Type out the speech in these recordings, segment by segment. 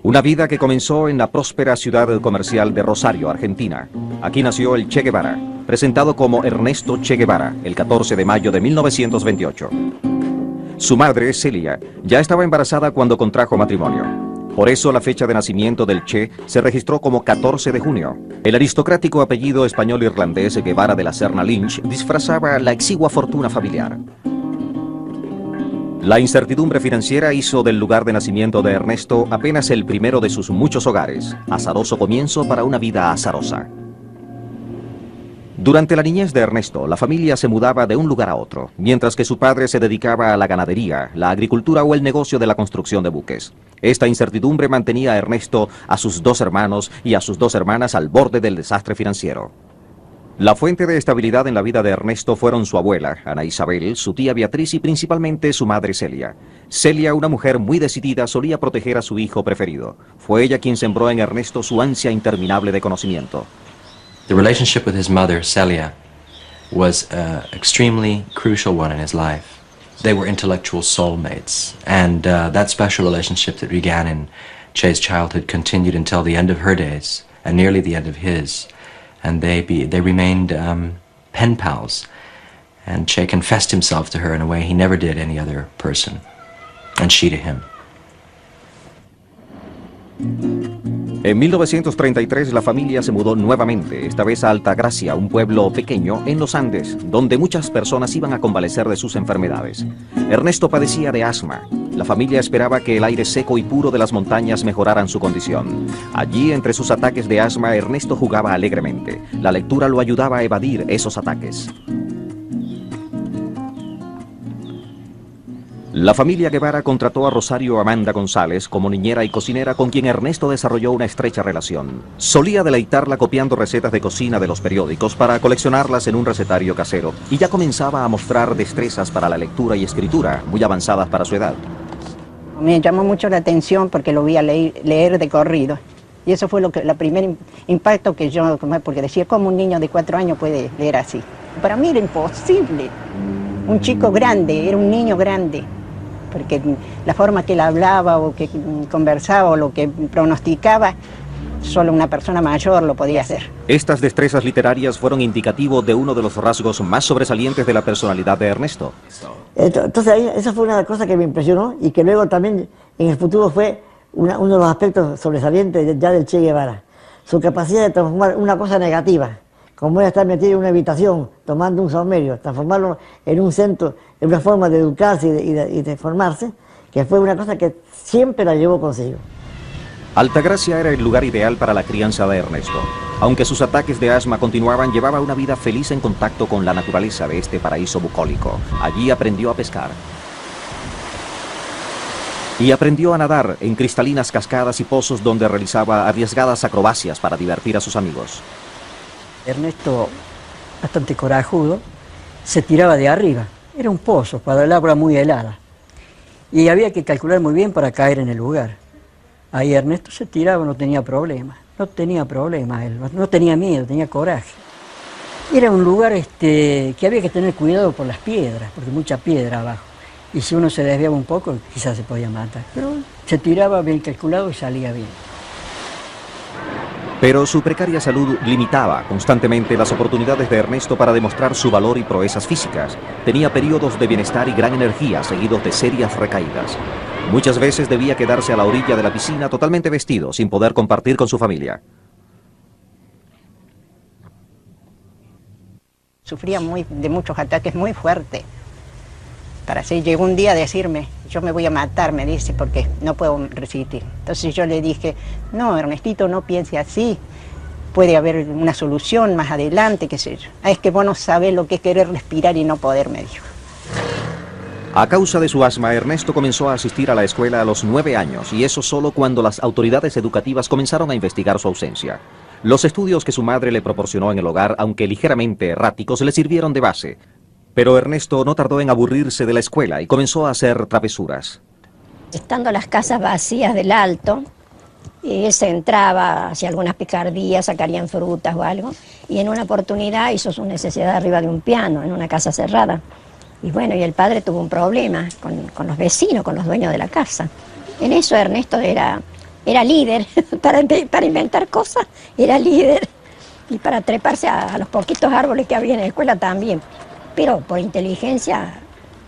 Una vida que comenzó en la próspera ciudad comercial de Rosario, Argentina. Aquí nació el Che Guevara, presentado como Ernesto Che Guevara, el 14 de mayo de 1928. Su madre, Celia, ya estaba embarazada cuando contrajo matrimonio. Por eso la fecha de nacimiento del Che se registró como 14 de junio. El aristocrático apellido español-irlandés Guevara de la Serna Lynch disfrazaba la exigua fortuna familiar. La incertidumbre financiera hizo del lugar de nacimiento de Ernesto apenas el primero de sus muchos hogares, azaroso comienzo para una vida azarosa. Durante la niñez de Ernesto, la familia se mudaba de un lugar a otro, mientras que su padre se dedicaba a la ganadería, la agricultura o el negocio de la construcción de buques. Esta incertidumbre mantenía a Ernesto, a sus dos hermanos y a sus dos hermanas al borde del desastre financiero. La fuente de estabilidad en la vida de Ernesto fueron su abuela, Ana Isabel, su tía Beatriz y principalmente su madre Celia. Celia, una mujer muy decidida, solía proteger a su hijo preferido. Fue ella quien sembró en Ernesto su ansia interminable de conocimiento. The relationship with his mother, Celia, was an extremely crucial one in his life. They were intellectual soulmates, and that special relationship that began in Che's childhood continued until the end of her days, and nearly the end of his. And they remained pen pals, and Che confessed himself to her in a way he never did any other person, and she to him. En 1933 la familia se mudó nuevamente, esta vez a Altagracia, un pueblo pequeño en los Andes, donde muchas personas iban a convalecer de sus enfermedades. Ernesto padecía de asma. La familia esperaba que el aire seco y puro de las montañas mejoraran su condición. Allí, entre sus ataques de asma, Ernesto jugaba alegremente. La lectura lo ayudaba a evadir esos ataques. La familia Guevara contrató a Rosario Amanda González como niñera y cocinera con quien Ernesto desarrolló una estrecha relación. Solía deleitarla copiando recetas de cocina de los periódicos para coleccionarlas en un recetario casero y ya comenzaba a mostrar destrezas para la lectura y escritura, muy avanzadas para su edad. Me llamó mucho la atención porque lo vi a leer de corrido. Y eso fue el primer impacto que yo, porque decía, ¿cómo un niño de 4 años puede leer así? Para mí era imposible. Un chico grande, era un niño grande. Porque la forma que él hablaba o que conversaba o lo que pronosticaba, solo una persona mayor lo podía hacer. Estas destrezas literarias fueron indicativo de uno de los rasgos más sobresalientes de la personalidad de Ernesto. Entonces esa fue una de las cosas que me impresionó y que luego también en el futuro fue uno de los aspectos sobresalientes ya del Che Guevara. Su capacidad de transformar una cosa negativa, como era estar metido en una habitación tomando un saumerio, transformarlo en un centro, en una forma de educarse y de formarse, que fue una cosa que siempre la llevó consigo. Altagracia era el lugar ideal para la crianza de Ernesto. Aunque sus ataques de asma continuaban, llevaba una vida feliz en contacto con la naturaleza de este paraíso bucólico. Allí aprendió a pescar. Y aprendió a nadar en cristalinas cascadas y pozos donde realizaba arriesgadas acrobacias para divertir a sus amigos. Ernesto, bastante corajudo, se tiraba de arriba. Era un pozo para el agua muy helada. Y había que calcular muy bien para caer en el lugar. Ahí Ernesto se tiraba, no tenía problema. No tenía problema, él no tenía miedo, tenía coraje. Era un lugar que había que tener cuidado por las piedras, porque mucha piedra abajo. Y si uno se desviaba un poco, quizás se podía matar. Pero se tiraba bien calculado y salía bien. Pero su precaria salud limitaba constantemente las oportunidades de Ernesto para demostrar su valor y proezas físicas. Tenía periodos de bienestar y gran energía, seguidos de serias recaídas. Muchas veces debía quedarse a la orilla de la piscina totalmente vestido, sin poder compartir con su familia. Sufría de muchos ataques muy fuertes. Para así llegó un día a decirme, yo me voy a matar, me dice, porque no puedo resistir. Entonces yo le dije, no, Ernestito, no piense así, puede haber una solución más adelante, qué sé yo. Es que vos no sabés lo que es querer respirar y no poder, me dijo. A causa de su asma, Ernesto comenzó a asistir a la escuela a los 9 años, y eso solo cuando las autoridades educativas comenzaron a investigar su ausencia. Los estudios que su madre le proporcionó en el hogar, aunque ligeramente erráticos, le sirvieron de base. Pero Ernesto no tardó en aburrirse de la escuela y comenzó a hacer travesuras. Estando las casas vacías del Alto, él se entraba, hacía algunas picardías, sacarían frutas o algo, y en una oportunidad hizo su necesidad arriba de un piano, en una casa cerrada. Y bueno, y el padre tuvo un problema con los vecinos, con los dueños de la casa. En eso Ernesto era Era líder, para inventar cosas, era líder. Y para treparse a los poquitos árboles que había en la escuela también. Pero por inteligencia,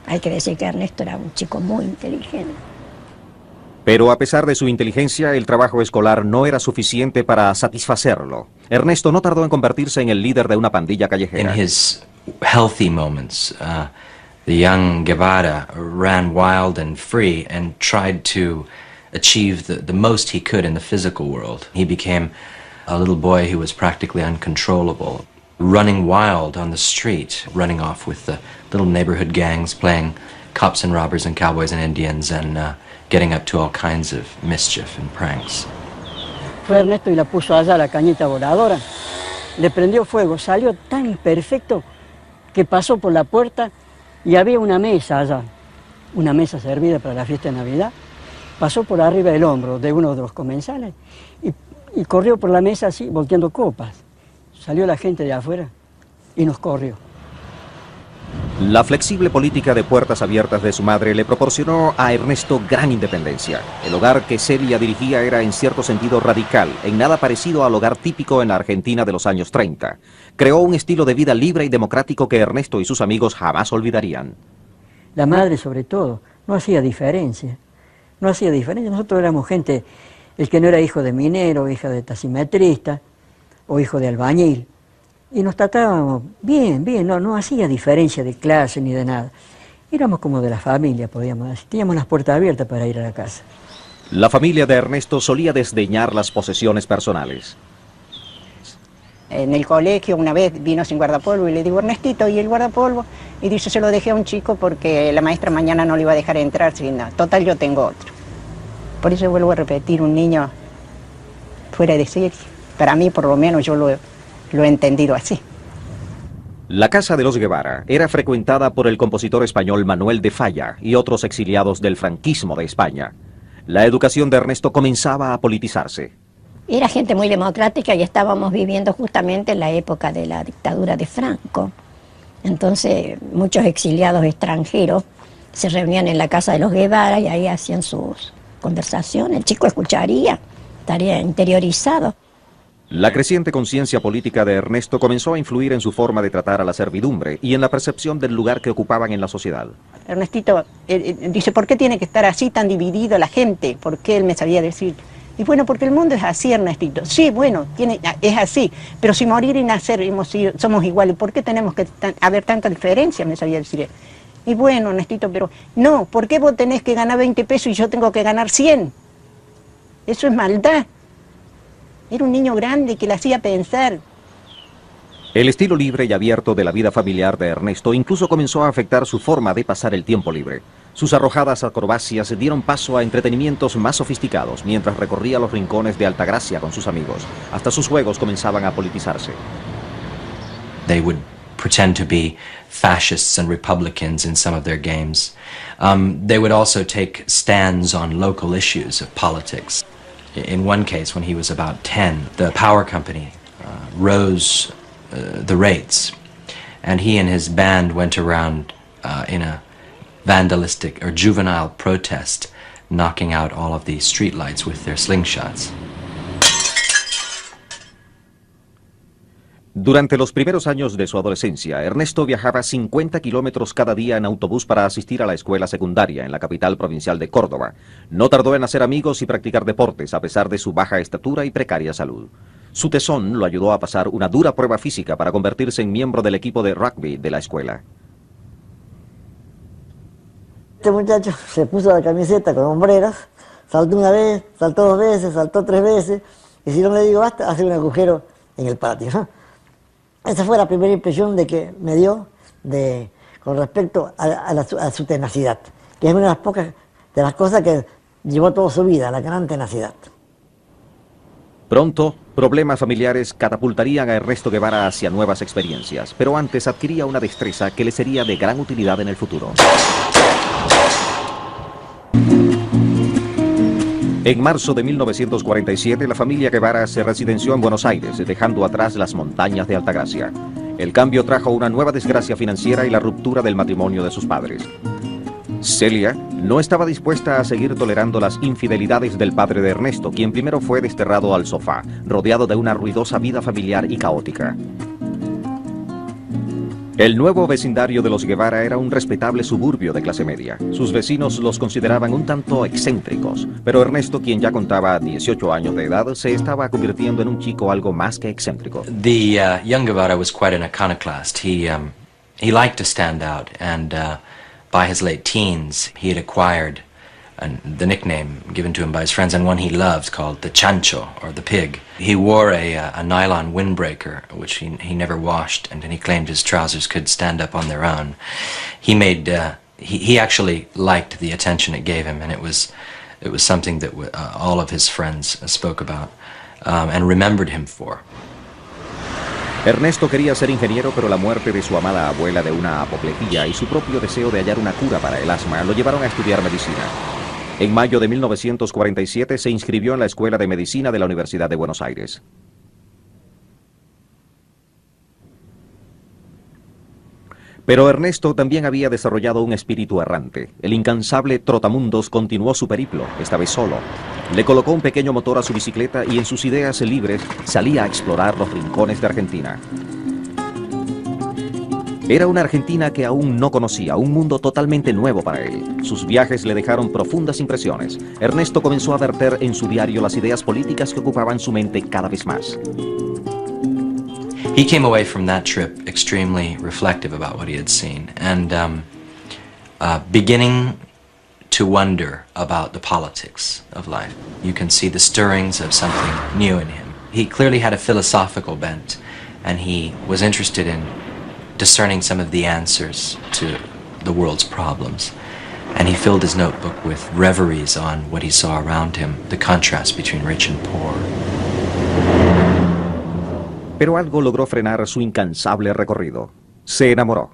hay que decir que Ernesto era un chico muy inteligente. Pero a pesar de su inteligencia, el trabajo escolar no era suficiente para satisfacerlo. Ernesto no tardó en convertirse en el líder de una pandilla In callejera. his healthy moments, the young Guevara ran wild and free and tried to achieve the most he could in the physical world. He became a little boy who was practically uncontrollable, running wild on the street, running off with the little neighborhood gangs, playing cops and robbers and cowboys and Indians, and getting up to all kinds of mischief and pranks. Fue Ernesto y la puso allá la cañita voladora. Le prendió fuego, salió tan perfecto que pasó por la puerta y había una mesa allá, una mesa servida para la fiesta de Navidad. Pasó por arriba del hombro de uno de los comensales y corrió por la mesa así, volteando copas. Salió la gente de afuera y nos corrió. La flexible política de puertas abiertas de su madre le proporcionó a Ernesto gran independencia. El hogar que Celia dirigía era en cierto sentido radical, en nada parecido al hogar típico en la Argentina de los años 30. Creó un estilo de vida libre y democrático que Ernesto y sus amigos jamás olvidarían. La madre, sobre todo, no hacía diferencia. No hacía diferencia. Nosotros éramos gente, el que no era hijo de minero, hija de taximetrista o hijo de albañil. Y nos tratábamos bien, no hacía diferencia de clase ni de nada. Éramos como de la familia, podíamos decir. Teníamos las puertas abiertas para ir a la casa. La familia de Ernesto solía desdeñar las posesiones personales. En el colegio una vez vino sin guardapolvo y le digo, Ernestito, ¿y el guardapolvo? Y dice, se lo dejé a un chico porque la maestra mañana no le iba a dejar entrar, sin nada. Total, yo tengo otro. Por eso vuelvo a repetir, un niño fuera de serie. Para mí, por lo menos, yo lo he entendido así. La casa de los Guevara era frecuentada por el compositor español Manuel de Falla y otros exiliados del franquismo de España. La educación de Ernesto comenzaba a politizarse. Era gente muy democrática y estábamos viviendo justamente en la época de la dictadura de Franco. Entonces, muchos exiliados extranjeros se reunían en la casa de los Guevara y ahí hacían sus conversaciones. El chico escucharía, estaría interiorizado. La creciente conciencia política de Ernesto comenzó a influir en su forma de tratar a la servidumbre y en la percepción del lugar que ocupaban en la sociedad. Ernestito dice, ¿por qué tiene que estar así tan dividido la gente? ¿Por qué él me sabía decir? Y bueno, porque el mundo es así, Ernestito. Sí, bueno, es así, pero si morir y nacer somos iguales, ¿por qué tenemos que haber tanta diferencia? Me sabía decir él. Y bueno, Ernestito, pero no, ¿por qué vos tenés que ganar 20 pesos y yo tengo que ganar 100? Eso es maldad. Era un niño grande que le hacía pensar. El estilo libre y abierto de la vida familiar de Ernesto incluso comenzó a afectar su forma de pasar el tiempo libre. Sus arrojadas acrobacias dieron paso a entretenimientos más sofisticados mientras recorría los rincones de Altagracia con sus amigos. Hasta sus juegos comenzaban a politizarse. They would pretend to be fascists and Republicans in some of their games. They would also take stands on local issues of politics. In one case, when he was about 10, the power company rose the rates, and he and his band went around in a vandalistic or juvenile protest, knocking out all of the streetlights with their slingshots. Durante los primeros años de su adolescencia, Ernesto viajaba 50 kilómetros cada día en autobús para asistir a la escuela secundaria en la capital provincial de Córdoba. No tardó en hacer amigos y practicar deportes a pesar de su baja estatura y precaria salud. Su tesón lo ayudó a pasar una dura prueba física para convertirse en miembro del equipo de rugby de la escuela. Este muchacho se puso la camiseta con hombreras, saltó una vez, saltó 2 veces, saltó 3 veces, y si no le digo basta, hace un agujero en el patio, ¿no? Esa fue la primera impresión que me dio con respecto a su tenacidad, que es una de las pocas de las cosas que llevó toda su vida, la gran tenacidad. Pronto, problemas familiares catapultarían a Ernesto Guevara hacia nuevas experiencias, pero antes adquiría una destreza que le sería de gran utilidad en el futuro. En marzo de 1947, la familia Guevara se residenció en Buenos Aires, dejando atrás las montañas de Altagracia. El cambio trajo una nueva desgracia financiera y la ruptura del matrimonio de sus padres. Celia no estaba dispuesta a seguir tolerando las infidelidades del padre de Ernesto, quien primero fue desterrado al sofá, rodeado de una ruidosa vida familiar y caótica. El nuevo vecindario de los Guevara era un respetable suburbio de clase media. Sus vecinos los consideraban un tanto excéntricos, pero Ernesto, quien ya contaba 18 años de edad, se estaba convirtiendo en un chico algo más que excéntrico. The young Guevara was quite an iconoclast. He liked to stand out, and by his late teens, he had acquired the nickname given to him by his friends, and one he loved, called the Chancho, or the Pig. He wore a nylon windbreaker, which he never washed, and he claimed his trousers could stand up on their own. He made he actually liked the attention it gave him, and it was something that all of his friends spoke about and remembered him for. Ernesto quería ser ingeniero, pero la muerte de su amada abuela de una apoplejía y su propio deseo de hallar una cura para el asma lo llevaron a estudiar medicina. En mayo de 1947 se inscribió en la Escuela de Medicina de la Universidad de Buenos Aires. Pero Ernesto también había desarrollado un espíritu errante. El incansable trotamundos continuó su periplo, esta vez solo. Le colocó un pequeño motor a su bicicleta y en sus ideas libres salía a explorar los rincones de Argentina. Era una Argentina que aún no conocía, un mundo totalmente nuevo para él. Sus viajes le dejaron profundas impresiones. Ernesto comenzó a verter en su diario las ideas políticas que ocupaban su mente cada vez más. He came away from that trip extremely reflective about what he had seen, and beginning to wonder about the politics of life. You can see the stirrings of something new in him. He clearly had a philosophical bent, and he was interested in discerning some of the answers to the world's problems. And he filled his notebook with reveries on what he saw around him, the contrast between rich and poor. Pero algo logró frenar su incansable recorrido. Se enamoró.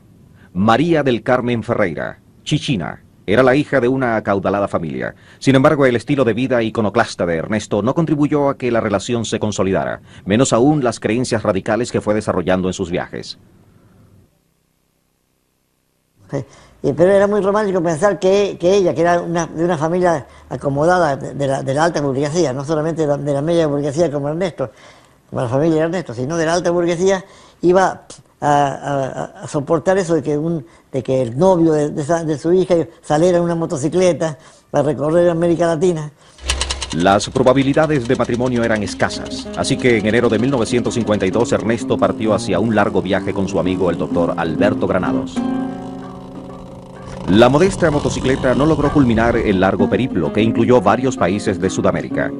María del Carmen Ferreira, Chichina, era la hija de una acaudalada familia. Sin embargo, el estilo de vida iconoclasta de Ernesto no contribuyó a que la relación se consolidara, menos aún las creencias radicales que fue desarrollando en sus viajes. Sí. Pero era muy romántico pensar que ella, que era de una familia acomodada de la alta burguesía, no solamente de la media burguesía como Ernesto, como la familia de Ernesto, sino de la alta burguesía, iba a soportar eso de que el novio de su hija saliera en una motocicleta para recorrer América Latina. Las probabilidades de matrimonio eran escasas, así que en enero de 1952 Ernesto partió hacia un largo viaje con su amigo el doctor Alberto Granados. La modesta motocicleta no logró culminar el largo periplo, que incluyó varios países de Sudamérica.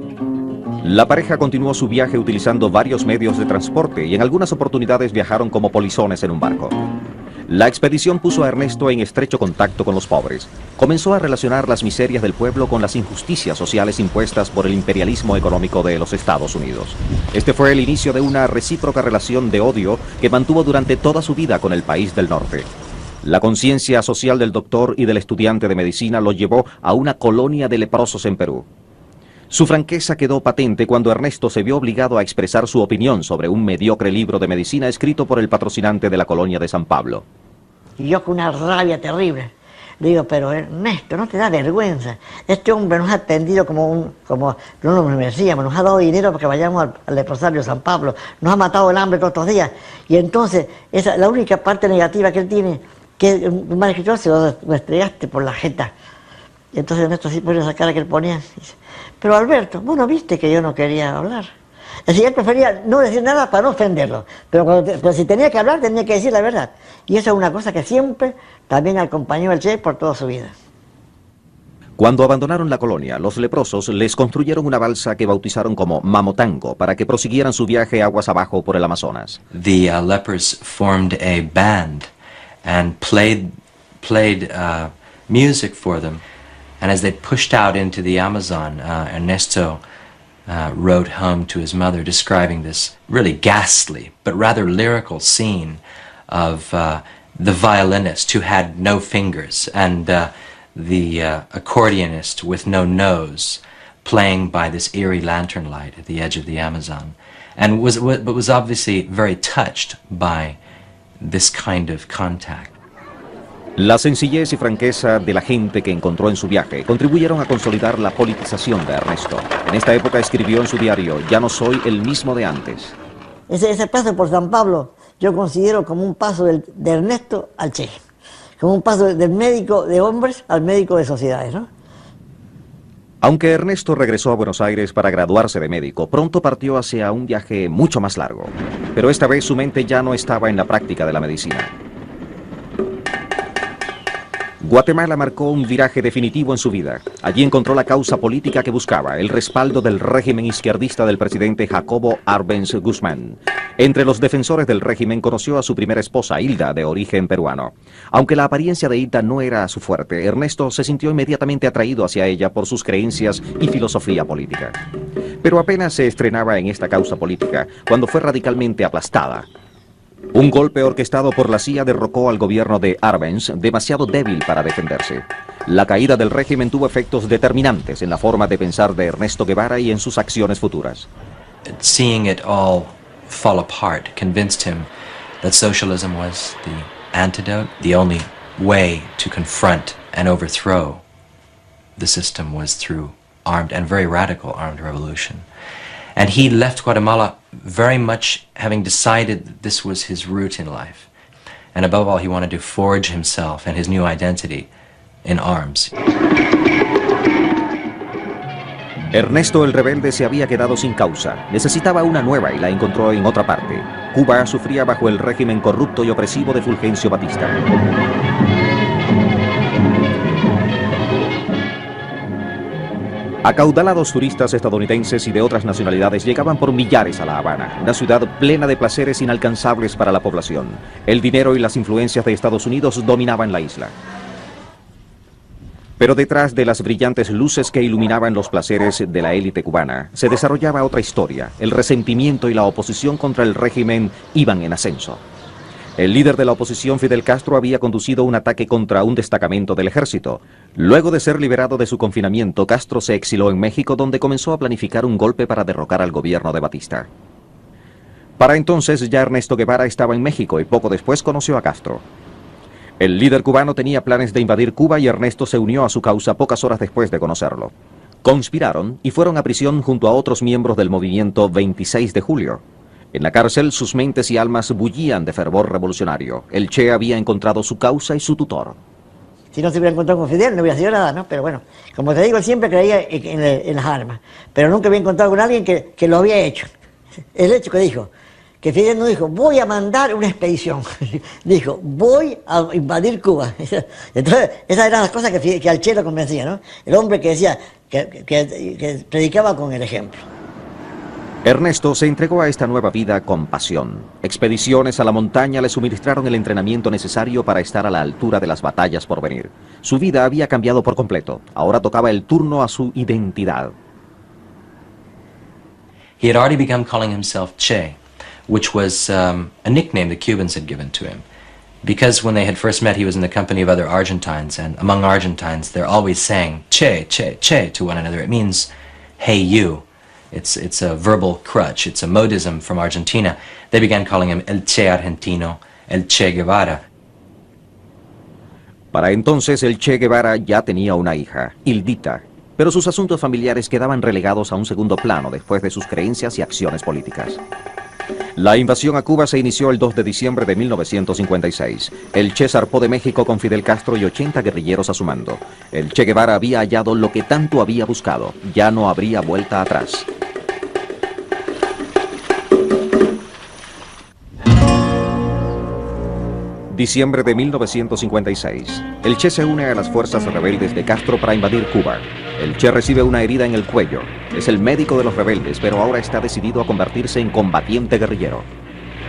La pareja continuó su viaje utilizando varios medios de transporte y en algunas oportunidades viajaron como polizones en un barco. La expedición puso a Ernesto en estrecho contacto con los pobres. Comenzó a relacionar las miserias del pueblo con las injusticias sociales impuestas por el imperialismo económico de los Estados Unidos. Este fue el inicio de una recíproca relación de odio que mantuvo durante toda su vida con el país del norte. La conciencia social del doctor y del estudiante de medicina lo llevó a una colonia de leprosos en Perú. Su franqueza quedó patente cuando Ernesto se vio obligado a expresar su opinión sobre un mediocre libro de medicina escrito por el patrocinante de la colonia de San Pablo. Y yo con una rabia terrible le digo, pero Ernesto, ¿no te da vergüenza? Este hombre nos ha atendido como no nos merecíamos, nos ha dado dinero para que vayamos al leprosario de San Pablo, nos ha matado el hambre todos estos días. Y entonces, la única parte negativa que él tiene, que un mal escritor, se lo estrellaste por la jeta. Y entonces Ernesto sí pone esa cara que él ponía. Dice, pero Alberto, vos no viste que yo no quería hablar. Es decir, él prefería no decir nada para no ofenderlo. Pero si tenía que hablar, tenía que decir la verdad. Y eso es una cosa que siempre también acompañó al Che por toda su vida. Cuando abandonaron la colonia, los leprosos les construyeron una balsa que bautizaron como Mamotango para que prosiguieran su viaje aguas abajo por el Amazonas. The lepers formed a band and played music for them. And as they pushed out into the Amazon, Ernesto wrote home to his mother describing this really ghastly but rather lyrical scene of the violinist who had no fingers and the accordionist with no nose playing by this eerie lantern light at the edge of the Amazon, and was obviously very touched by this kind of contact. La sencillez y franqueza de la gente que encontró en su viaje contribuyeron a consolidar la politización de Ernesto. En esta época escribió en su diario: "Ya no soy el mismo de antes". Ese paso por San Pablo yo considero como un paso de Ernesto al Che, como un paso del médico de hombres al médico de sociedades, ¿no? Aunque Ernesto regresó a Buenos Aires para graduarse de médico, pronto partió hacia un viaje mucho más largo. Pero esta vez su mente ya no estaba en la práctica de la medicina. Guatemala marcó un viraje definitivo en su vida. Allí encontró la causa política que buscaba, el respaldo del régimen izquierdista del presidente Jacobo Arbenz Guzmán. Entre los defensores del régimen conoció a su primera esposa, Hilda, de origen peruano. Aunque la apariencia de Hilda no era su fuerte, Ernesto se sintió inmediatamente atraído hacia ella por sus creencias y filosofía política. Pero apenas se estrenaba en esta causa política cuando fue radicalmente aplastada. Un golpe orquestado por la CIA derrocó al gobierno de Arbenz, demasiado débil para defenderse. La caída del régimen tuvo efectos determinantes en la forma de pensar de Ernesto Guevara y en sus acciones futuras. Seeing it all fall apart convinced him that socialism was the antidote. The only way to confront and overthrow the system was through armed and very radical armed revolution. And he left Guatemala very much having decided that this was his route in life. And above all, he wanted to forge himself and his new identity in arms. Ernesto el Rebelde se había quedado sin causa. Necesitaba una nueva y la encontró en otra parte. Cuba sufría bajo el régimen corrupto y opresivo de Fulgencio Batista. Acaudalados turistas estadounidenses y de otras nacionalidades llegaban por millares a La Habana, una ciudad plena de placeres inalcanzables para la población. El dinero y las influencias de Estados Unidos dominaban la isla. Pero detrás de las brillantes luces que iluminaban los placeres de la élite cubana, se desarrollaba otra historia. El resentimiento y la oposición contra el régimen iban en ascenso. El líder de la oposición, Fidel Castro, había conducido un ataque contra un destacamento del ejército. Luego de ser liberado de su confinamiento, Castro se exiló en México, donde comenzó a planificar un golpe para derrocar al gobierno de Batista. Para entonces ya Ernesto Guevara estaba en México y poco después conoció a Castro. El líder cubano tenía planes de invadir Cuba y Ernesto se unió a su causa pocas horas después de conocerlo. Conspiraron y fueron a prisión junto a otros miembros del movimiento 26 de julio. En la cárcel sus mentes y almas bullían de fervor revolucionario. El Che había encontrado su causa y su tutor. Si no se hubiera encontrado con Fidel no hubiera sido nada, ¿no? Pero bueno, como te digo, él siempre creía en las armas, pero nunca había encontrado con alguien que lo había hecho. El hecho que dijo, que Fidel no dijo, voy a mandar una expedición, dijo, voy a invadir Cuba. Entonces, esas eran las cosas que al Che lo convencía, ¿no? El hombre que decía, que predicaba con el ejemplo. Ernesto se entregó a esta nueva vida con pasión. Expediciones a la montaña le suministraron el entrenamiento necesario para estar a la altura de las batallas por venir. Su vida había cambiado por completo. Ahora tocaba el turno a su identidad. He had already begun calling himself Che, which was a nickname the Cubans had given to him. Because when they had first met, he was in the company of other Argentines, and among Argentines, they're always saying Che, Che, Che to one another. It means, hey, you. It's a verbal crutch. It's a modism from Argentina. They began calling him El Che Argentino, El Che Guevara. Para entonces el Che Guevara ya tenía una hija, Hildita, pero sus asuntos familiares quedaban relegados a un segundo plano después de sus creencias y acciones políticas. La invasión a Cuba se inició el 2 de diciembre de 1956. El Che zarpó de México con Fidel Castro y 80 guerrilleros a su mando. El Che Guevara había hallado lo que tanto había buscado. Ya no habría vuelta atrás. Diciembre de 1956. El Che se une a las fuerzas rebeldes de Castro para invadir Cuba. El Che recibe una herida en el cuello. Es el médico de los rebeldes, pero ahora está decidido a convertirse en combatiente guerrillero.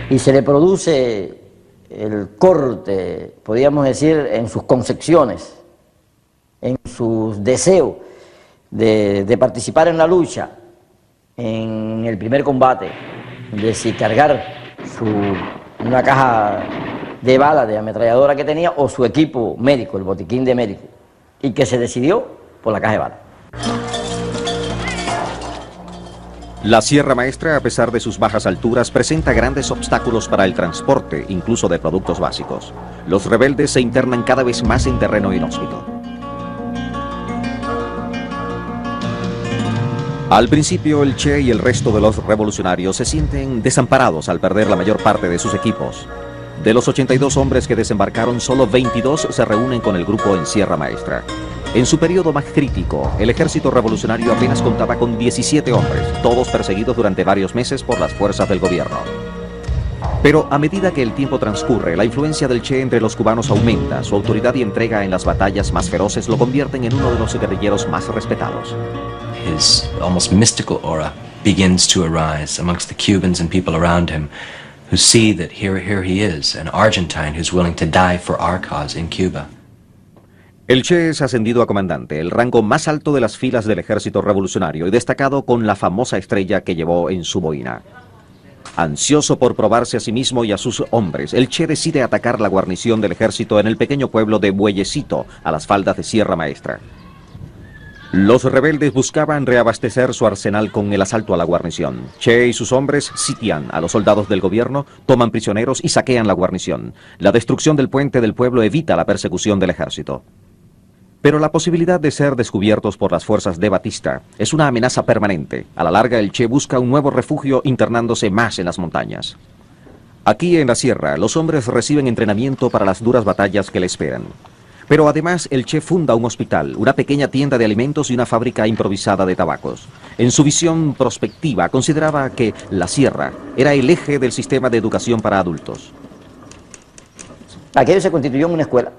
Y se le produce el corte, podríamos decir, en sus concepciones, en sus deseos de participar en la lucha, en el primer combate, de si cargar una caja de balas de ametralladora que tenía o su equipo médico, el botiquín de médico, y que se decidió por la caja de balas. La Sierra Maestra, a pesar de sus bajas alturas, presenta grandes obstáculos para el transporte, incluso de productos básicos. Los rebeldes se internan cada vez más en terreno inhóspito. Al principio, el Che y el resto de los revolucionarios se sienten desamparados al perder la mayor parte de sus equipos. De los 82 hombres que desembarcaron, solo 22 se reúnen con el grupo en Sierra Maestra. En su periodo más crítico, el ejército revolucionario apenas contaba con 17 hombres, todos perseguidos durante varios meses por las fuerzas del gobierno. Pero a medida que el tiempo transcurre, la influencia del Che entre los cubanos aumenta, su autoridad y entrega en las batallas más feroces lo convierten en uno de los guerrilleros más respetados. His almost mystical aura begins to arise amongst the Cubans and people around him who see that here he is, an Argentine who's willing to die for our cause in Cuba. El Che es ascendido a comandante, el rango más alto de las filas del ejército revolucionario y destacado con la famosa estrella que llevó en su boina. Ansioso por probarse a sí mismo y a sus hombres, el Che decide atacar la guarnición del ejército en el pequeño pueblo de Bueyecito, a las faldas de Sierra Maestra. Los rebeldes buscaban reabastecer su arsenal con el asalto a la guarnición. Che y sus hombres sitian a los soldados del gobierno, toman prisioneros y saquean la guarnición. La destrucción del puente del pueblo evita la persecución del ejército. Pero la posibilidad de ser descubiertos por las fuerzas de Batista es una amenaza permanente. A la larga, el Che busca un nuevo refugio internándose más en las montañas. Aquí en la sierra, los hombres reciben entrenamiento para las duras batallas que le esperan. Pero además, el Che funda un hospital, una pequeña tienda de alimentos y una fábrica improvisada de tabacos. En su visión prospectiva, consideraba que la sierra era el eje del sistema de educación para adultos. Aquello se constituyó en una escuela.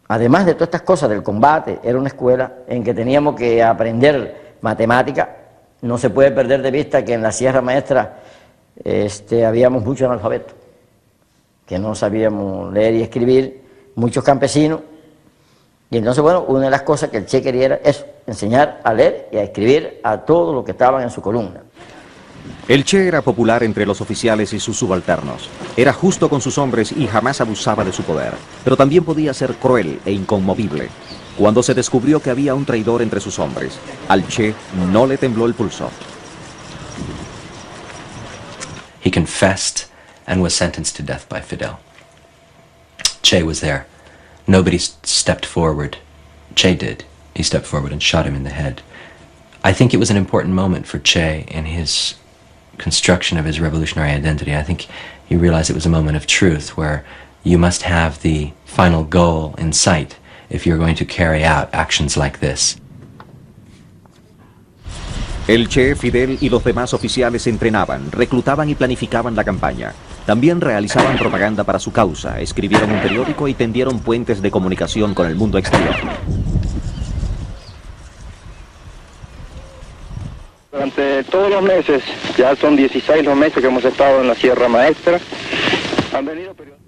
Además de todas estas cosas del combate, era una escuela en que teníamos que aprender matemática. No se puede perder de vista que en la Sierra Maestra habíamos muchos analfabetos, que no sabíamos leer y escribir, muchos campesinos. Y entonces, bueno, una de las cosas que el Che quería era eso, enseñar a leer y a escribir a todos los que estaban en su columna. El Che era popular entre los oficiales y sus subalternos. Era justo con sus hombres y jamás abusaba de su poder. Pero también podía ser cruel e inconmovible. Cuando se descubrió que había un traidor entre sus hombres, al Che no le tembló el pulso. He confessed and was sentenced to death by Fidel. Che was there. Nobody stepped forward. Che did. He stepped forward and shot him in the head. I think it was an important moment for Che in his construction of his revolutionary identity. I think he realized it was a moment of truth where you must have the final goal in sight if you're going to carry out actions like this. El Che, Fidel y los demás oficiales entrenaban, reclutaban y planificaban la campaña. También realizaban propaganda para su causa, escribieron un periódico y tendieron puentes de comunicación con el mundo exterior. Durante todos los meses, ya son 16 los meses que hemos estado en la Sierra Maestra, han venido periodistas.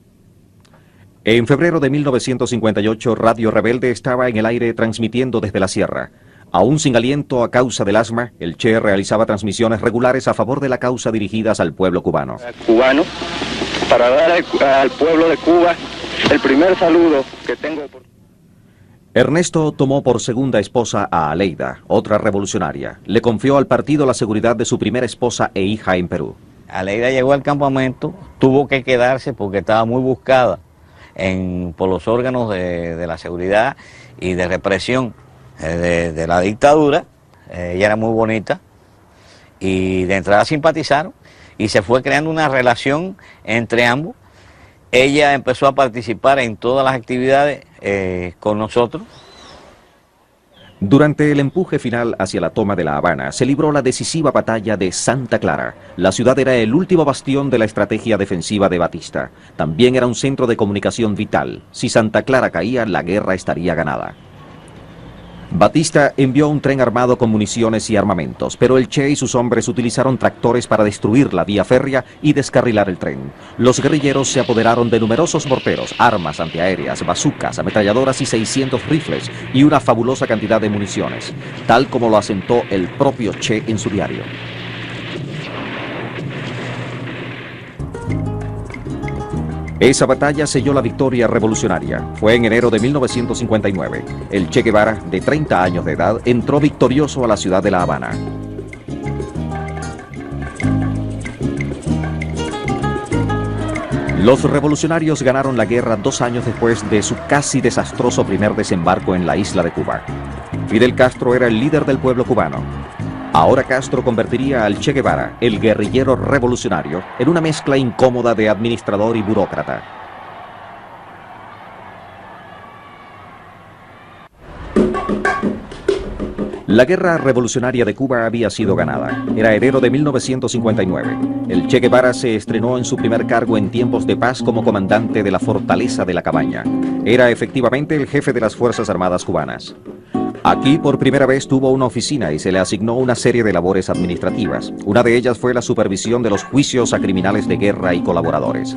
En febrero de 1958, Radio Rebelde estaba en el aire transmitiendo desde la sierra. Aún sin aliento a causa del asma, el Che realizaba transmisiones regulares a favor de la causa dirigidas al pueblo cubano. Para dar al pueblo de Cuba el primer saludo que tengo. Ernesto tomó por segunda esposa a Aleida, otra revolucionaria. Le confió al partido la seguridad de su primera esposa e hija en Perú. Aleida llegó al campamento, tuvo que quedarse porque estaba muy buscada por los órganos de la seguridad y de represión de la dictadura. Ella era muy bonita y de entrada simpatizaron y se fue creando una relación entre ambos. Ella empezó a participar en todas las actividades con nosotros. Durante el empuje final hacia la toma de La Habana, se libró la decisiva batalla de Santa Clara. La ciudad era el último bastión de la estrategia defensiva de Batista. También era un centro de comunicación vital. Si Santa Clara caía, la guerra estaría ganada. Batista envió un tren armado con municiones y armamentos, pero el Che y sus hombres utilizaron tractores para destruir la vía férrea y descarrilar el tren. Los guerrilleros se apoderaron de numerosos morteros, armas antiaéreas, bazucas, ametralladoras y 600 rifles y una fabulosa cantidad de municiones, tal como lo asentó el propio Che en su diario. Esa batalla selló la victoria revolucionaria. Fue en enero de 1959. El Che Guevara, de 30 años de edad, entró victorioso a la ciudad de La Habana. Los revolucionarios ganaron la guerra 2 años después de su casi desastroso primer desembarco en la isla de Cuba. Fidel Castro era el líder del pueblo cubano. Ahora Castro convertiría al Che Guevara, el guerrillero revolucionario, en una mezcla incómoda de administrador y burócrata. La guerra revolucionaria de Cuba había sido ganada. Era enero de 1959. El Che Guevara se estrenó en su primer cargo en tiempos de paz como comandante de la Fortaleza de la Cabaña. Era efectivamente el jefe de las Fuerzas Armadas cubanas. Aquí por primera vez tuvo una oficina y se le asignó una serie de labores administrativas. Una de ellas fue la supervisión de los juicios a criminales de guerra y colaboradores.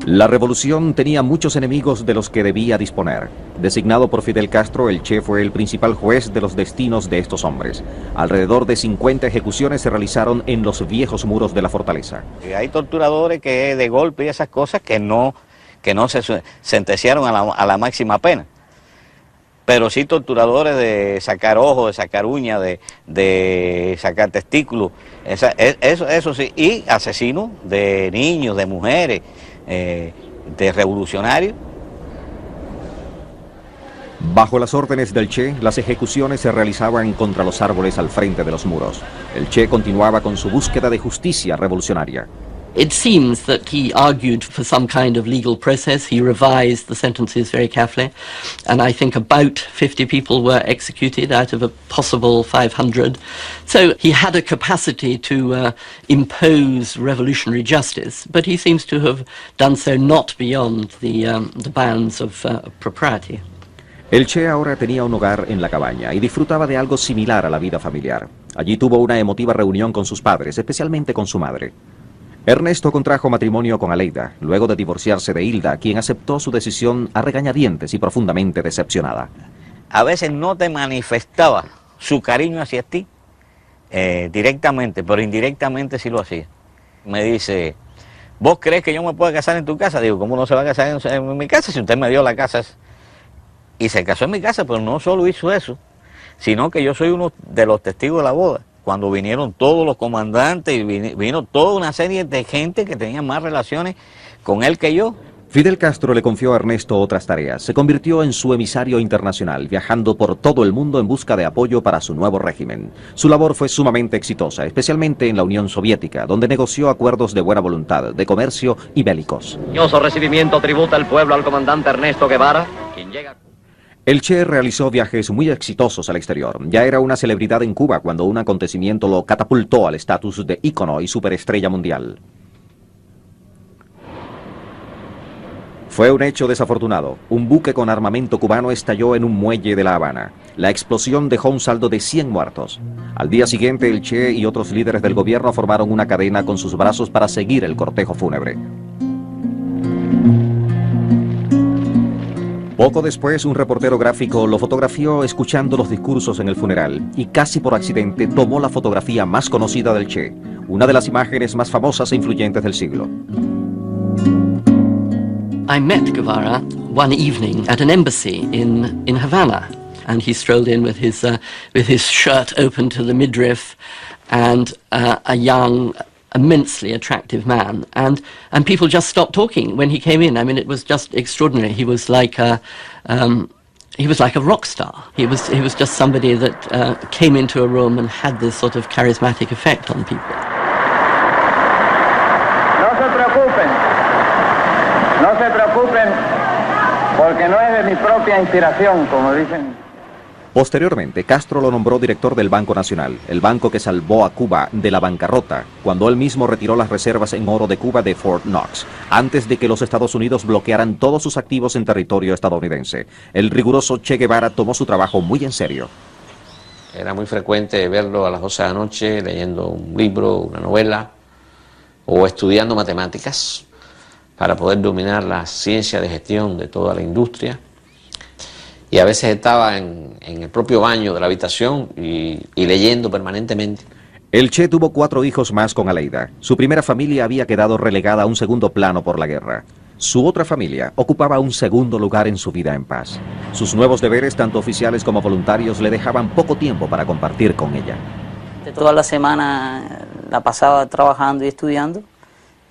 La revolución tenía muchos enemigos de los que debía disponer. Designado por Fidel Castro, el Che fue el principal juez de los destinos de estos hombres. Alrededor de 50 ejecuciones se realizaron en los viejos muros de la fortaleza. Hay torturadores que de golpe y esas cosas que no se sentenciaron a la máxima pena. Pero sí torturadores de sacar ojos, de sacar uñas, de sacar testículos, eso sí, y asesinos de niños, de mujeres, de revolucionarios. Bajo las órdenes del Che, las ejecuciones se realizaban contra los árboles al frente de los muros. El Che continuaba con su búsqueda de justicia revolucionaria. It seems that he argued for some kind of legal process. He revised the sentences very carefully, and I think about 50 people were executed out of a possible 500. So he had a capacity to impose revolutionary justice, but he seems to have done so not beyond the bounds of propriety. El Che ahora tenía un hogar en la cabaña y disfrutaba de algo similar a la vida familiar. Allí tuvo una emotiva reunión con sus padres, especialmente con su madre. Ernesto contrajo matrimonio con Aleida, luego de divorciarse de Hilda, quien aceptó su decisión a regañadientes y profundamente decepcionada. A veces no te manifestaba su cariño hacia ti directamente, pero indirectamente sí lo hacía. Me dice, ¿vos crees que yo me puedo casar en tu casa? Digo, ¿cómo no se va a casar en mi casa si usted me dio la casa? Y se casó en mi casa, pero no solo hizo eso, sino que yo soy uno de los testigos de la boda. Cuando vinieron todos los comandantes y vino toda una serie de gente que tenía más relaciones con él que yo. Fidel Castro le confió a Ernesto otras tareas. Se convirtió en su emisario internacional, viajando por todo el mundo en busca de apoyo para su nuevo régimen. Su labor fue sumamente exitosa, especialmente en la Unión Soviética, donde negoció acuerdos de buena voluntad, de comercio y bélicos. Cariñoso recibimiento tributa el pueblo al comandante Ernesto Guevara, quien llega... El Che realizó viajes muy exitosos al exterior. Ya era una celebridad en Cuba cuando un acontecimiento lo catapultó al estatus de ícono y superestrella mundial. Fue un hecho desafortunado. Un buque con armamento cubano estalló en un muelle de La Habana. La explosión dejó un saldo de 100 muertos. Al día siguiente, el Che y otros líderes del gobierno formaron una cadena con sus brazos para seguir el cortejo fúnebre. Poco después, un reportero gráfico lo fotografió escuchando los discursos en el funeral y casi por accidente tomó la fotografía más conocida del Che, una de las imágenes más famosas e influyentes del siglo. I met Guevara one evening at an embassy in Havana, and he strolled in with his shirt open to the midriff, and a young, immensely attractive man, and people just stopped talking when he came in. I mean, it was just extraordinary. He was like a rock star. He was just somebody that came into a room and had this sort of charismatic effect on people. No se preocupen, porque no es de mi propia inspiración, como dicen. Posteriormente, Castro lo nombró director del Banco Nacional, el banco que salvó a Cuba de la bancarrota, cuando él mismo retiró las reservas en oro de Cuba de Fort Knox, antes de que los Estados Unidos bloquearan todos sus activos en territorio estadounidense. El riguroso Che Guevara tomó su trabajo muy en serio. Era muy frecuente verlo a las 12 de la noche leyendo un libro, una novela, o estudiando matemáticas para poder dominar la ciencia de gestión de toda la industria. Y a veces estaba en el propio baño de la habitación y leyendo permanentemente. El Che tuvo 4 hijos más con Aleida. Su primera familia había quedado relegada a un segundo plano por la guerra. Su otra familia ocupaba un segundo lugar en su vida en paz. Sus nuevos deberes, tanto oficiales como voluntarios, le dejaban poco tiempo para compartir con ella. Toda la semana la pasaba trabajando y estudiando,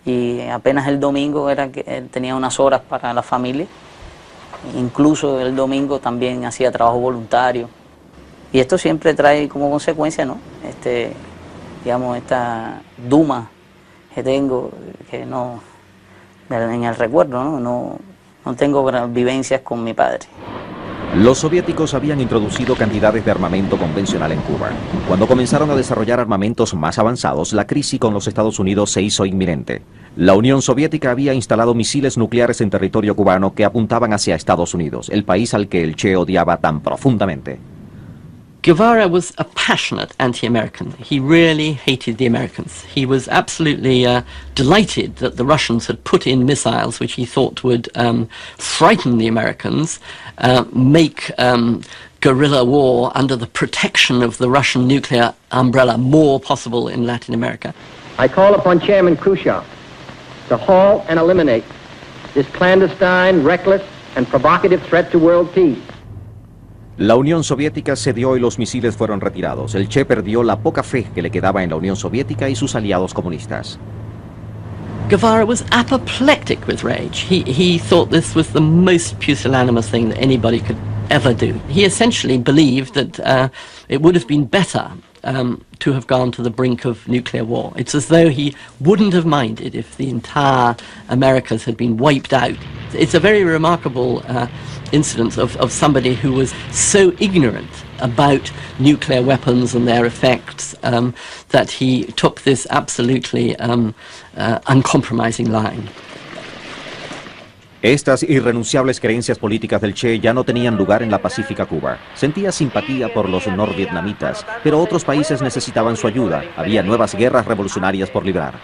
y apenas el domingo era que él tenía unas horas para la familia. Incluso el domingo también hacía trabajo voluntario. Y esto siempre trae como consecuencia, ¿no? Digamos, esta duma que tengo, que no, en el recuerdo, ¿no? No tengo vivencias con mi padre. Los soviéticos habían introducido cantidades de armamento convencional en Cuba. Cuando comenzaron a desarrollar armamentos más avanzados, la crisis con los Estados Unidos se hizo inminente. La Unión Soviética había instalado misiles nucleares en territorio cubano que apuntaban hacia Estados Unidos, el país al que el Che odiaba tan profundamente. Guevara was a passionate anti-American. He really hated the Americans. He was absolutely delighted that the Russians had put in missiles which he thought would frighten the Americans, make guerrilla war under the protection of the Russian nuclear umbrella more possible in Latin America. I call upon Chairman Khrushchev to halt and eliminate this clandestine, reckless, and provocative threat to world peace. La Unión Soviética cedió y los misiles fueron retirados. El Che perdió la poca fe que le quedaba en la Unión Soviética y sus aliados comunistas. Guevara was apoplectic with rage. He thought this was the most pusillanimous thing that anybody could ever do. He essentially believed that it would have been better to have gone to the brink of nuclear war. It's as though he wouldn't have minded if the entire Americas had been wiped out. It's a very remarkable incident of somebody who was so ignorant about nuclear weapons and their effects that he took this absolutely uncompromising line. Estas irrenunciables creencias políticas del Che ya no tenían lugar en la pacífica Cuba. Sentía simpatía por los norvietnamitas, pero otros países necesitaban su ayuda. Había nuevas guerras revolucionarias por librar.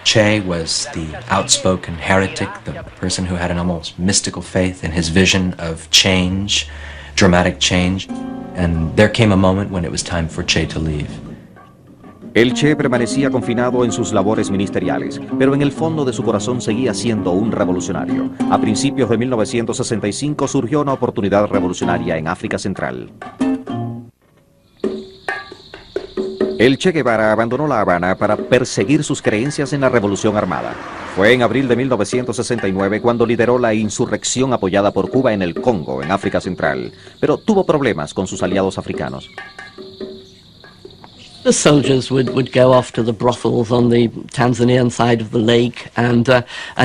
Che was the outspoken heretic, the person who had an almost mystical faith in his vision of change, dramatic change, and there came a moment when it was time for Che to leave. El Che permanecía confinado en sus labores ministeriales, pero en el fondo de su corazón seguía siendo un revolucionario. A principios de 1965 surgió una oportunidad revolucionaria en África Central. El Che Guevara abandonó La Habana para perseguir sus creencias en la revolución armada. Fue en abril de 1969 cuando lideró la insurrección apoyada por Cuba en el Congo, en África Central, pero tuvo problemas con sus aliados africanos. The soldiers would go off to the brothels on the Tanzanian side of the lake and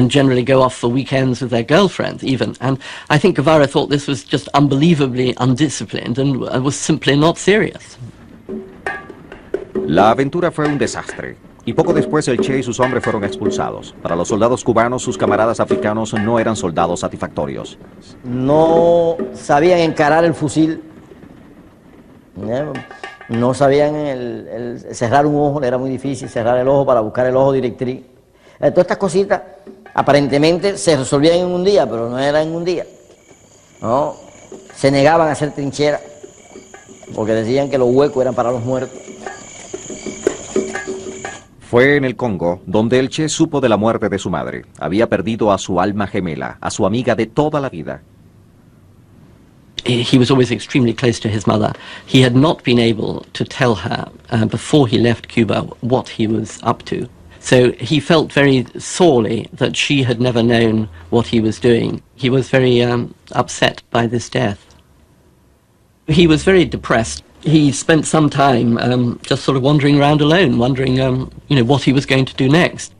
generally go off for weekends with their girlfriends even. And I think Guevara thought this was just unbelievably undisciplined and was simply not serious. La aventura fue un desastre. Y poco después el Che y sus hombres fueron expulsados. Para los soldados cubanos, sus camaradas africanos no eran soldados satisfactorios. No sabían encarar el fusil. No sabían cerrar un ojo, era muy difícil cerrar el ojo para buscar el ojo directriz. Todas estas cositas aparentemente se resolvían en un día, pero no era en un día. ¿No? Se negaban a hacer trincheras porque decían que los huecos eran para los muertos. Fue en el Congo donde el Che supo de la muerte de su madre. Había perdido a su alma gemela, a su amiga de toda la vida. He was always extremely close to his mother. He had not been able to tell her before he left Cuba what he was up to. So he felt very sorely that she had never known what he was doing. He was very upset by this death. He was very depressed. He spent some time just sort of wandering around alone, wondering what he was going to do next.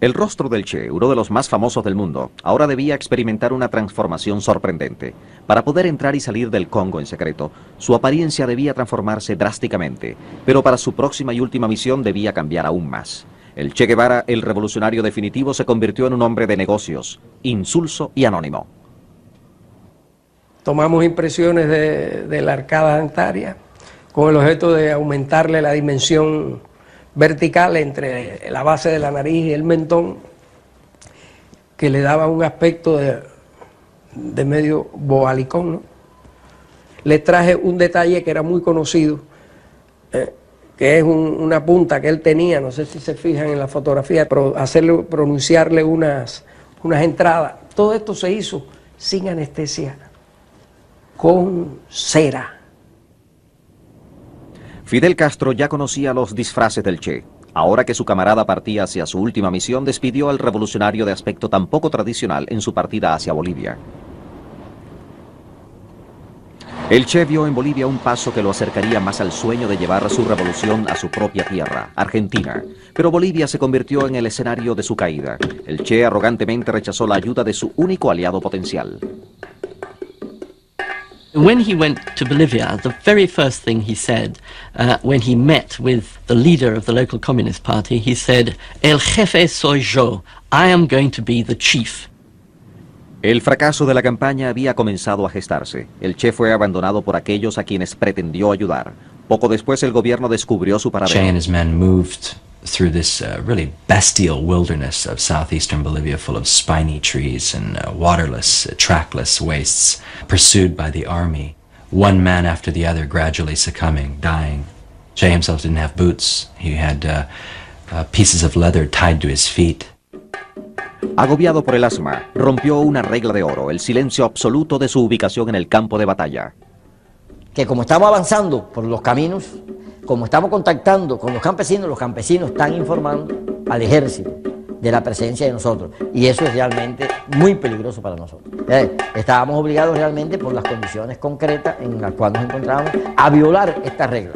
El rostro del Che, uno de los más famosos del mundo, ahora debía experimentar una transformación sorprendente. Para poder entrar y salir del Congo en secreto, su apariencia debía transformarse drásticamente, pero para su próxima y última misión debía cambiar aún más. El Che Guevara, el revolucionario definitivo, se convirtió en un hombre de negocios, insulso y anónimo. Tomamos impresiones de la arcada dentaria con el objeto de aumentarle la dimensión vertical entre la base de la nariz y el mentón, que le daba un aspecto de medio bobalicón, ¿no? Le traje un detalle que era muy conocido, que es una punta que él tenía, no sé si se fijan en la fotografía, pronunciarle unas entradas. Todo esto se hizo sin anestesia, con cera. Fidel Castro ya conocía los disfraces del Che. Ahora que su camarada partía hacia su última misión, despidió al revolucionario de aspecto tan poco tradicional en su partida hacia Bolivia. El Che vio en Bolivia un paso que lo acercaría más al sueño de llevar su revolución a su propia tierra, Argentina. Pero Bolivia se convirtió en el escenario de su caída. El Che arrogantemente rechazó la ayuda de su único aliado potencial. When he went to Bolivia, the very first thing he said, when he met with the leader of the local Communist Party, he said, "El jefe soy yo. I am going to be the chief." El fracaso de la campaña había comenzado a gestarse. El Che fue abandonado por aquellos a quienes pretendió ayudar. Poco después el gobierno descubrió su paradero. Che and his men moved through this really bestial wilderness of southeastern Bolivia, full of spiny trees and waterless, trackless wastes, pursued by the army, one man after the other gradually succumbing, dying. Che himself didn't have boots. He had pieces of leather tied to his feet. Agobiado por el asma, rompió una regla de oro, el silencio absoluto de su ubicación en el campo de batalla. Que como estamos avanzando por los caminos, como estamos contactando con los campesinos están informando al ejército de la presencia de nosotros. Y eso es realmente muy peligroso para nosotros. Estábamos obligados realmente por las condiciones concretas en las cuales nos encontrábamos a violar esta regla.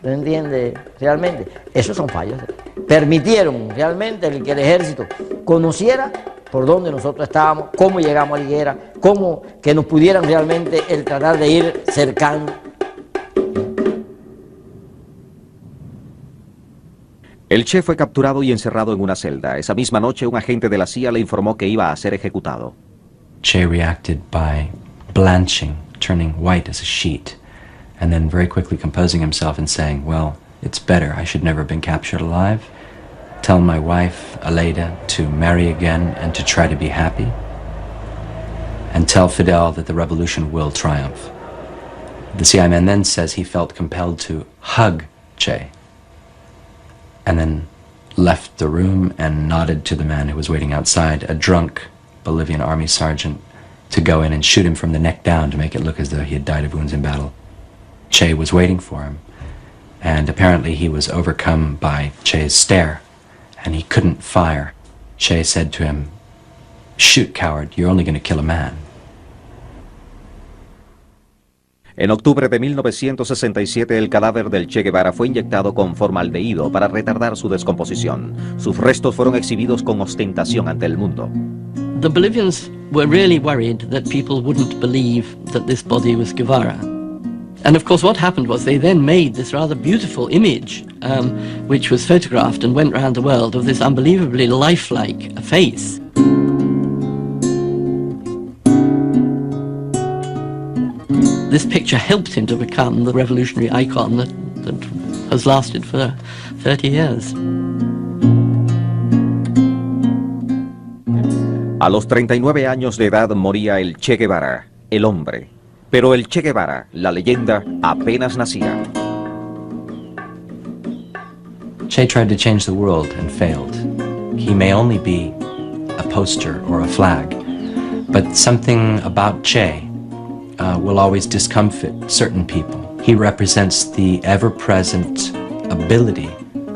¿No entiende? Realmente, esos son fallos. Permitieron realmente que el ejército conociera por dónde nosotros estábamos, cómo llegamos a Higuera, cómo que nos pudieran realmente el tratar de ir cercando. El Che fue capturado y encerrado en una celda. Esa misma noche un agente de la CIA le informó que iba a ser ejecutado. Che reacted by blanching, turning white as a sheet, and then very quickly composing himself and saying, "Well, it's better. I should never have been captured alive. Tell my wife, Aleida, to marry again and to try to be happy. And tell Fidel that the revolution will triumph." The CIA man then says he felt compelled to hug Che, and then left the room and nodded to the man who was waiting outside, a drunk Bolivian army sergeant, to go in and shoot him from the neck down to make it look as though he had died of wounds in battle. Che was waiting for him, and apparently he was overcome by Che's stare, and he couldn't fire. Che said to him, "Shoot, coward, you're only going to kill a man." En octubre de 1967, el cadáver del Che Guevara fue inyectado con formaldehído para retardar su descomposición. Sus restos fueron exhibidos con ostentación ante el mundo. The Bolivians were really worried that people wouldn't believe that this body was Guevara. And of course what happened was they then made this rather beautiful image, which was photographed and went around the world, of this unbelievably lifelike face. This picture helped him to become the revolutionary icon that has lasted for 30 years. A los 39 años de edad moría el Che Guevara, el hombre. Pero el Che Guevara, la leyenda, apenas nacía. Che tried to change the world and failed. He may only be a poster or a flag, but something about Che will always discomfit certain people. He represents the ever-present ability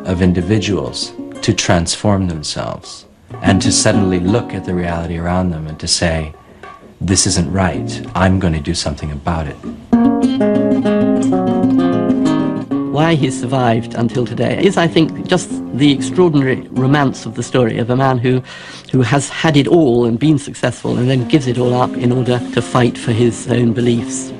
of individuals to transform themselves and to suddenly look at the reality around them and to say, "This isn't right, I'm going to do something about it." Why he survived until today is, I think, just the extraordinary romance of the story of a man who has had it all and been successful and then gives it all up in order to fight for his own beliefs.